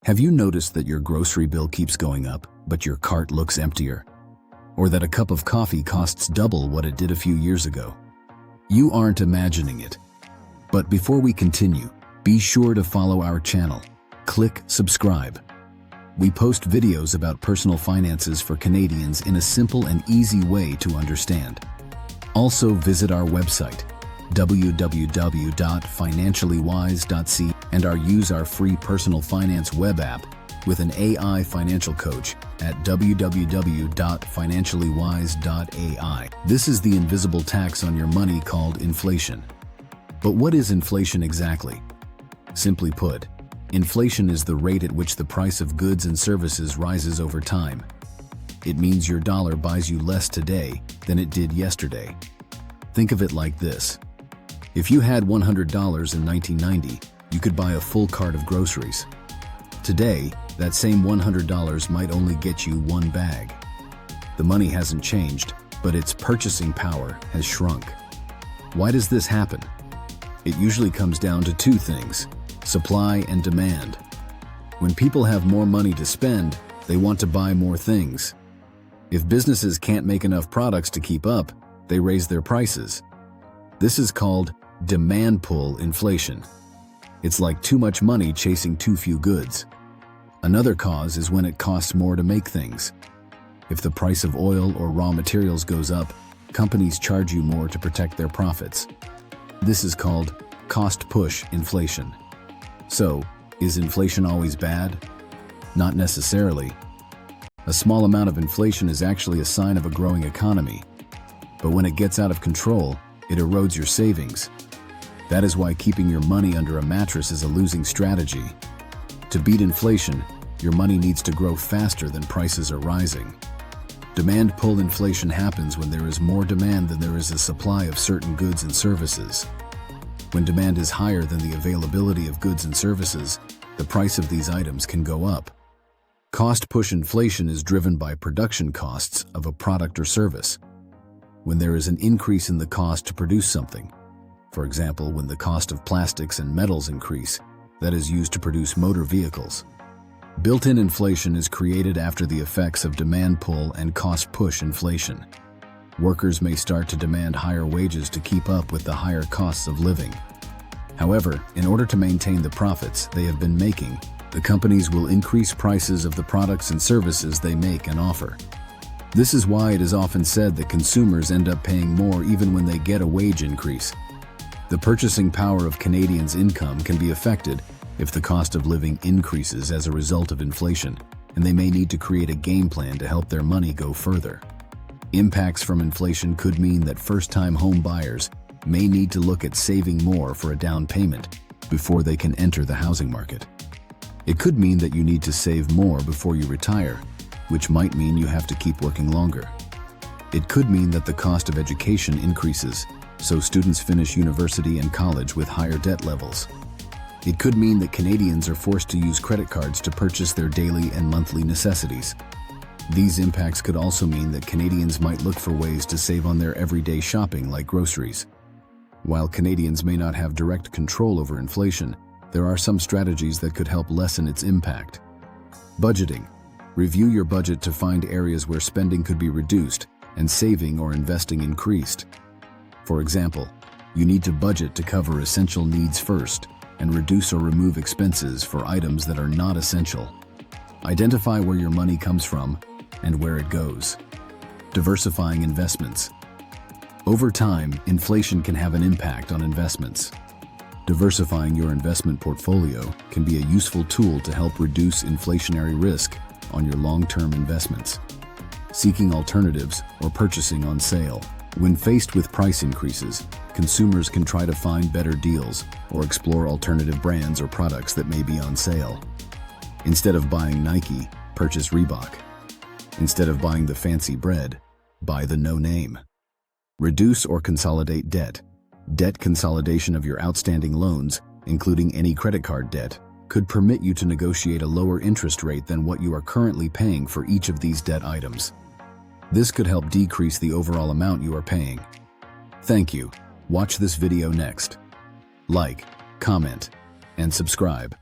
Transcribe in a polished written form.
Have you noticed that your grocery bill keeps going up, but your cart looks emptier? Or that a cup of coffee costs double what it did a few years ago? You aren't imagining it. But before we continue, be sure to follow our channel. Click subscribe. We post videos about personal finances for Canadians in a simple and easy way to understand. Also visit our website, www.financiallywise.ca, and use our free personal finance web app with an AI financial coach at www.financiallywise.ai. This is the invisible tax on your money called inflation. But what is inflation exactly? Simply put, inflation is the rate at which the price of goods and services rises over time. It means your dollar buys you less today than it did yesterday. Think of it like this. If you had $100 in 1990, you could buy a full cart of groceries. Today, that same $100 might only get you one bag. The money hasn't changed, but its purchasing power has shrunk. Why does this happen? It usually comes down to two things: supply and demand. When people have more money to spend, they want to buy more things. If businesses can't make enough products to keep up, they raise their prices. This is called demand pull inflation. It's like too much money chasing too few goods. Another cause is when it costs more to make things. If the price of oil or raw materials goes up, companies charge you more to protect their profits. This is called cost push inflation. So, is inflation always bad? Not necessarily. A small amount of inflation is actually a sign of a growing economy. But when it gets out of control, it erodes your savings. That is why keeping your money under a mattress is a losing strategy. To beat inflation, your money needs to grow faster than prices are rising. Demand pull inflation happens when there is more demand than there is a supply of certain goods and services. When demand is higher than the availability of goods and services, the price of these items can go up. Cost push inflation is driven by production costs of a product or service. When there is an increase in the cost to produce something, for example, when the cost of plastics and metals increase, that is used to produce motor vehicles. Built-in inflation is created after the effects of demand pull and cost push inflation. Workers may start to demand higher wages to keep up with the higher costs of living. However, in order to maintain the profits they have been making, the companies will increase prices of the products and services they make and offer. This is why it is often said that consumers end up paying more even when they get a wage increase. The purchasing power of Canadians' income can be affected if the cost of living increases as a result of inflation, and they may need to create a game plan to help their money go further. Impacts from inflation could mean that first-time home buyers may need to look at saving more for a down payment before they can enter the housing market. It could mean that you need to save more before you retire, which might mean you have to keep working longer. It could mean that the cost of education increases, so students finish university and college with higher debt levels. It could mean that Canadians are forced to use credit cards to purchase their daily and monthly necessities. These impacts could also mean that Canadians might look for ways to save on their everyday shopping like groceries. While Canadians may not have direct control over inflation, there are some strategies that could help lessen its impact. Budgeting. Review your budget to find areas where spending could be reduced and saving or investing increased. For example, you need to budget to cover essential needs first and reduce or remove expenses for items that are not essential. Identify where your money comes from and where it goes. Diversifying investments. Over time, inflation can have an impact on investments. Diversifying your investment portfolio can be a useful tool to help reduce inflationary risk on your long-term investments. Seeking alternatives or purchasing on sale. When faced with price increases, consumers can try to find better deals or explore alternative brands or products that may be on sale. Instead of buying Nike, purchase Reebok. Instead of buying the fancy bread, buy the no-name. Reduce or consolidate debt. Debt consolidation of your outstanding loans, including any credit card debt, could permit you to negotiate a lower interest rate than what you are currently paying for each of these debt items. This could help decrease the overall amount you are paying. Thank you. Watch this video next. Like, comment, and subscribe.